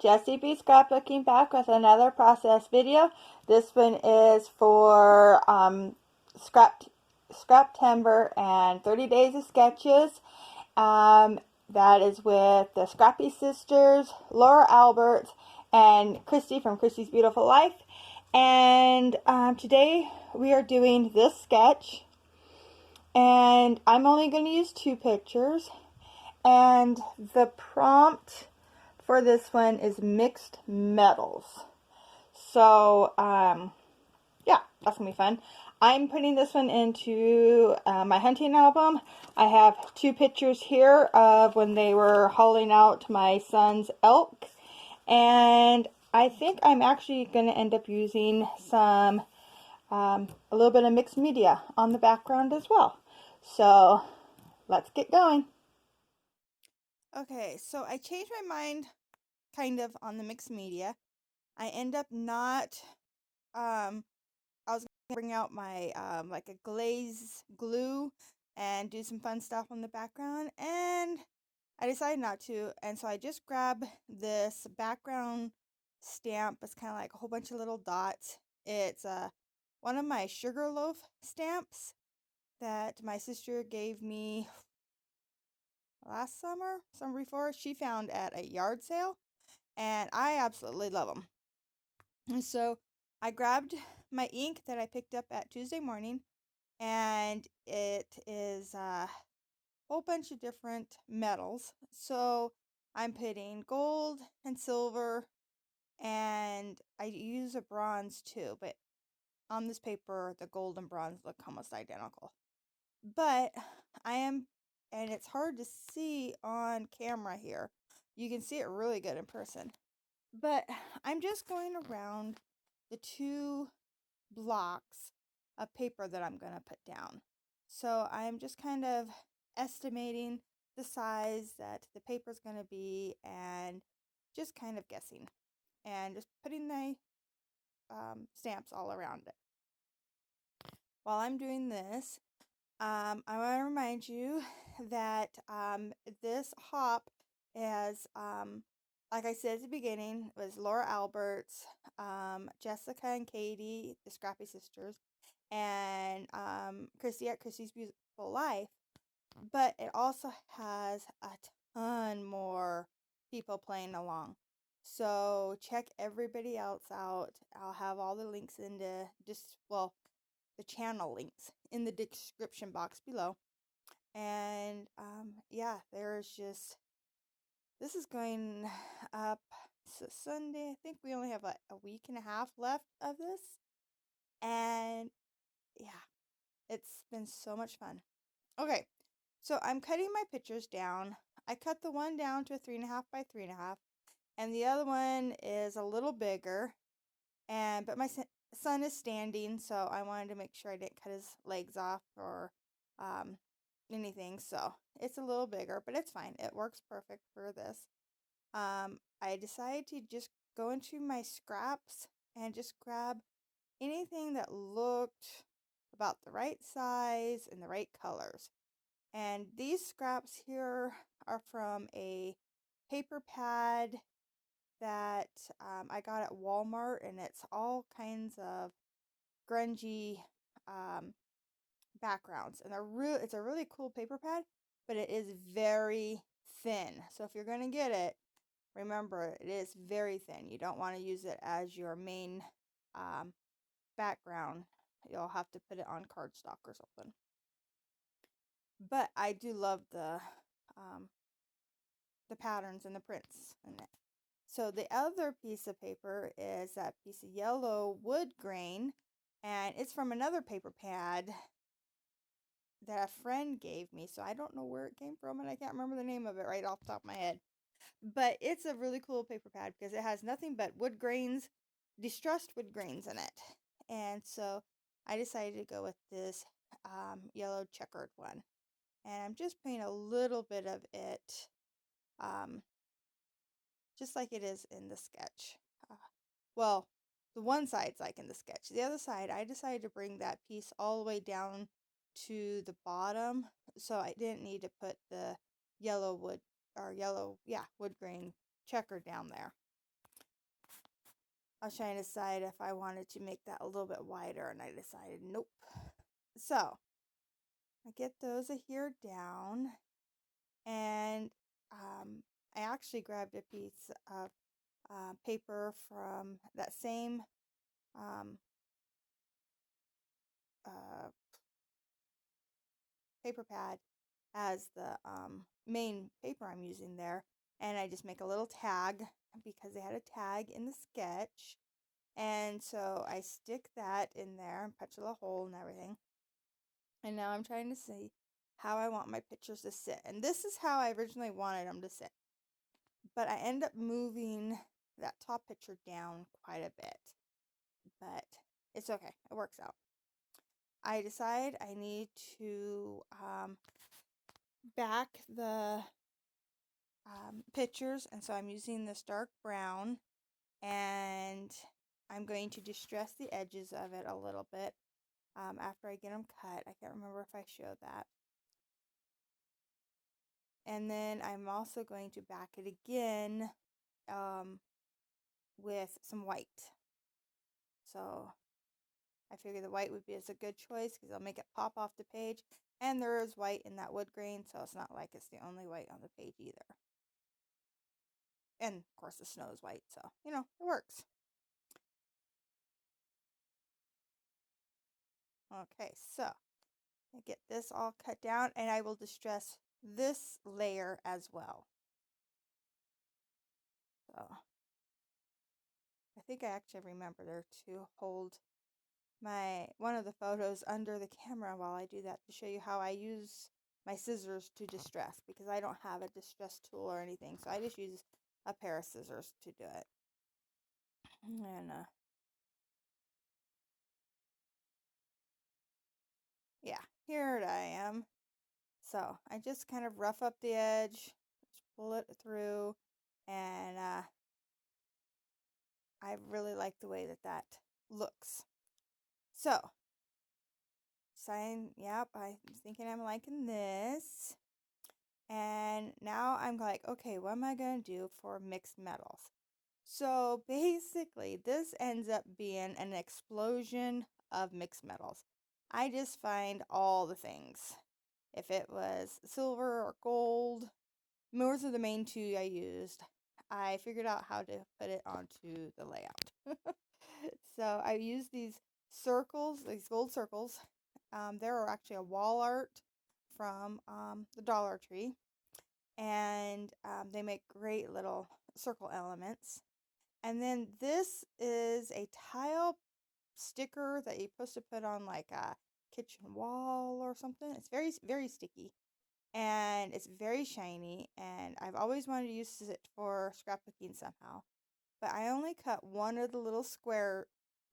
Jessie B Scrapbooking back with another process video. This one is for Scraptember and 30 Days of Sketches. That is with the Scrappy Sisters, Laura Alberts, and Christy from Christy's Beautiful Life. And today we are doing this sketch. And I'm only going to use 2 pictures. And the prompt for this one is mixed metals. So, yeah, that's going to be fun. I'm putting this one into my hunting album. I have 2 pictures here of when they were hauling out my son's elk. And I think I'm actually going to end up using some, a little bit of mixed media on the background as well. So, let's get going. Okay, so I changed my mind kind of on the mixed media. I end up not, I was going to bring out my, like a glaze glue and do some fun stuff on the background, and I decided not to, and so I just grabbed this background stamp. It's kind of like a whole bunch of little dots. It's one of my sugar loaf stamps that my sister gave me last summer, summer before, she found at a yard sale, and I absolutely love them. And so I grabbed my ink that I picked up at Tuesday morning, and it is a whole bunch of different metals. So I'm putting gold and silver, and I use a bronze too, but on this paper the gold and bronze look almost identical. But I am, and it's hard to see on camera here. You can see it really good in person. But I'm just going around the 2 blocks of paper that I'm going to put down. So I'm just kind of estimating the size that the paper is going to be and just kind of guessing. And just putting my stamps all around it. While I'm doing this, I want to remind you that this hop is, like I said at the beginning, was Laura Alberts, Jessica and Katie, the Scrappy Sisters, and Christy at Christy's Beautiful Life. But it also has a ton more people playing along. So check everybody else out. I'll have all the links in the the channel links in the description box below. And yeah, there's just, this is going up Sunday. I think we only have a week and a half left of this. And yeah, it's been so much fun. Okay, so I'm cutting my pictures down. I cut the one down to a 3.5 by 3.5, and the other one is a little bigger. But my son is standing, so I wanted to make sure I didn't cut his legs off or anything. So it's a little bigger, but it's fine. It works perfect for this. I decided to just go into my scraps and just grab anything that looked about the right size and the right colors. And these scraps here are from a paper pad that I got at Walmart, and it's all kinds of grungy backgrounds, and it's a really cool paper pad, but it is very thin. So if you're going to get it, remember it is very thin. You don't want to use it as your main background. You'll have to put it on cardstock or something. But I do love the patterns and the prints in it. So the other piece of paper is that piece of yellow wood grain, and it's from another paper pad that a friend gave me. So I don't know where it came from, and I can't remember the name of it right off the top of my head. But it's a really cool paper pad because it has nothing but wood grains, distressed wood grains in it. And so I decided to go with this yellow checkered one. And I'm just putting a little bit of it, just like it is in the sketch. Well, the one side's like in the sketch. The other side, I decided to bring that piece all the way down to the bottom, so I didn't need to put the wood grain checker down there. I was trying to decide if I wanted to make that a little bit wider, and I decided nope. So I get those here down, and I actually grabbed a piece of paper from that same um, uh, paper pad as the main paper I'm using there, and I just make a little tag because they had a tag in the sketch, and so I stick that in there and punch a little hole and everything. And now I'm trying to see how I want my pictures to sit, and this is how I originally wanted them to sit, but I end up moving that top picture down quite a bit, but it's okay, it works out. I decide I need to back the pictures, and so I'm using this dark brown, and I'm going to distress the edges of it a little bit after I get them cut. I can't remember if I showed that. And then I'm also going to back it again with some white. So I figured the white would be as a good choice because it'll make it pop off the page. And there is white in that wood grain, so it's not like it's the only white on the page either. And of course the snow is white, so it works. Okay, so I get this all cut down, and I will distress this layer as well. So I think I actually remember there to hold one of the photos under the camera while I do that to show you how I use my scissors to distress, because I don't have a distress tool or anything, so I just use a pair of scissors to do it. And yeah, here I am. So I just kind of rough up the edge, just pull it through, and I really like the way that looks. So, yep, I'm thinking I'm liking this. And now I'm like, okay, what am I going to do for mixed metals? So basically, this ends up being an explosion of mixed metals. I just find all the things. If it was silver or gold, those are the main two I used. I figured out how to put it onto the layout. So I used these circles, these gold circles. They're actually a wall art from the Dollar Tree, and they make great little circle elements. And then this is a tile sticker that you're supposed to put on like a kitchen wall or something. It's very, very sticky, and it's very shiny, and I've always wanted to use it for scrapbooking somehow. But I only cut one of the little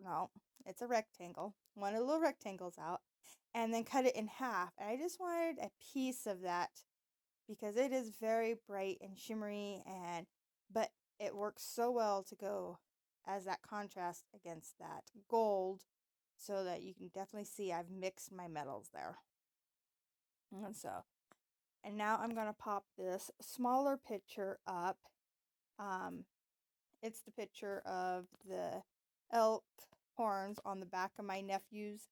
no, it's a rectangle, one of the little rectangles out, and then cut it in half. And I just wanted a piece of that because it is very bright and shimmery, but it works so well to go as that contrast against that gold, so that you can definitely see I've mixed my metals there. And now I'm going to pop this smaller picture up. It's the picture of the elk horns on the back of my nephew's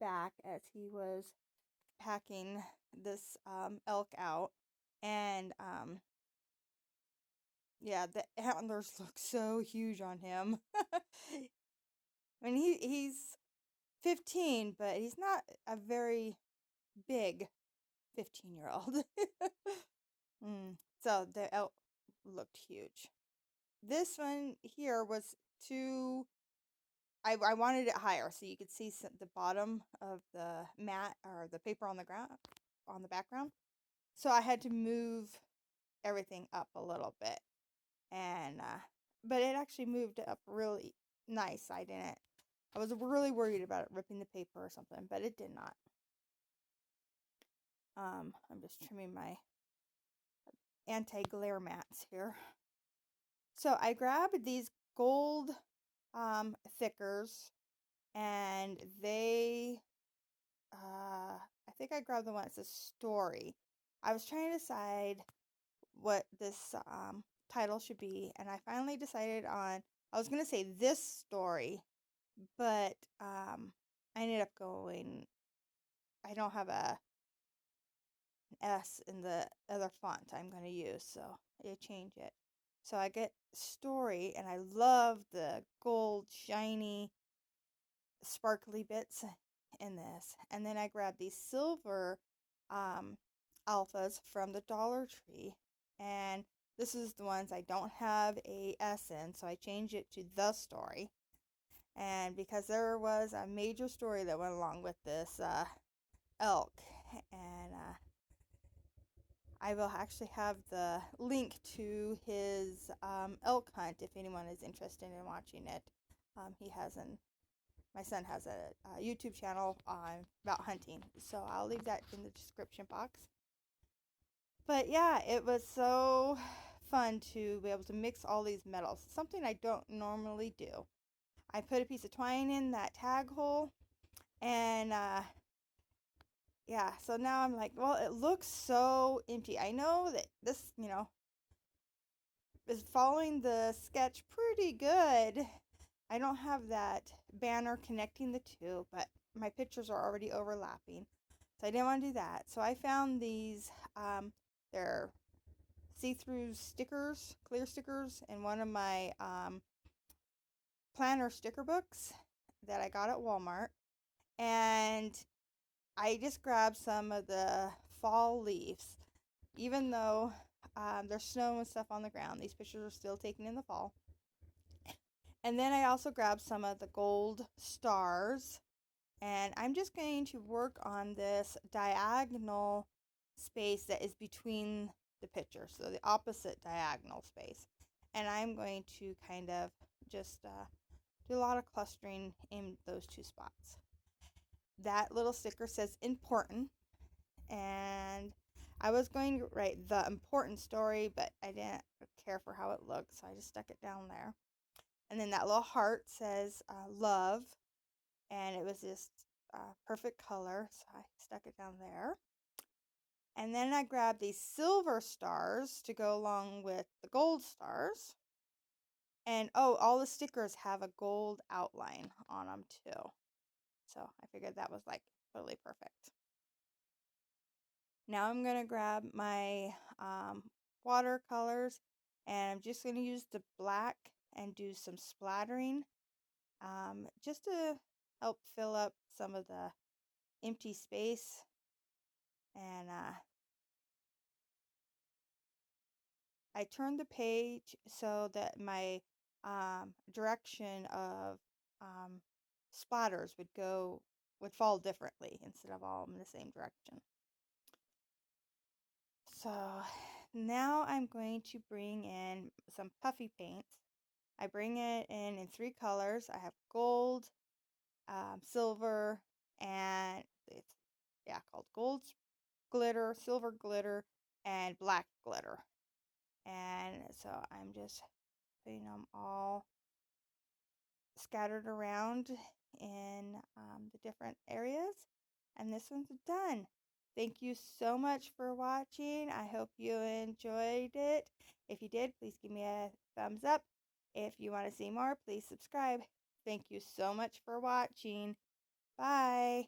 back as he was packing this elk out. And yeah, the antlers look so huge on him. I mean, he's 15, but he's not a very big 15-year-old. So the elk looked huge. This one here was too... I wanted it higher so you could see the bottom of the mat or the paper on the ground, on the background. So I had to move everything up a little bit, and but it actually moved up really nice. I was really worried about it ripping the paper or something, but it did not. I'm just trimming my anti-glare mats here. So I grabbed these gold thickers, and I think I grabbed the one that says story. I was trying to decide what this title should be, and I finally decided on I was going to say this story, but I ended up going, I don't have a S in the other font I'm going to use, so I change it. So I get story, and I love the gold, shiny, sparkly bits in this. And then I grabbed these silver um, alphas from the Dollar Tree, and this is the ones I don't have a S in, so I changed it to the story. And because there was a major story that went along with this elk, and I will actually have the link to his elk hunt if anyone is interested in watching it. He has my son has a YouTube channel about hunting, so I'll leave that in the description box. But yeah, it was so fun to be able to mix all these metals, something I don't normally do. I put a piece of twine in that tag hole, and yeah, so now I'm like, well, it looks so empty. I know that this, is following the sketch pretty good. I don't have that banner connecting the two, but my pictures are already overlapping. So I didn't want to do that. So I found these, they're see-through stickers, clear stickers, in one of my planner sticker books that I got at Walmart. And I just grabbed some of the fall leaves. Even though there's snow and stuff on the ground, these pictures are still taken in the fall. And then I also grabbed some of the gold stars, and I'm just going to work on this diagonal space that is between the pictures, so the opposite diagonal space. And I'm going to kind of just do a lot of clustering in those two spots. That little sticker says important, and I was going to write the important story, but I didn't care for how it looked, so I just stuck it down there. And then that little heart says love, and it was just perfect color, so I stuck it down there. And then I grabbed these silver stars to go along with the gold stars. And oh, all the stickers have a gold outline on them too. So I figured that was like totally perfect. Now I'm going to grab my watercolors, and I'm just going to use the black and do some splattering just to help fill up some of the empty space. And I turned the page so that my direction of splatters would fall differently instead of all in the same direction. So now I'm going to bring in some puffy paints. I bring it in 3 colors. I have gold, silver, and it's called gold glitter, silver glitter, and black glitter. And so I'm just putting them all scattered around in the different areas. And this one's done. Thank you so much for watching. I hope you enjoyed it. If you did, please give me a thumbs up. If you want to see more, please subscribe. Thank you so much for watching. Bye.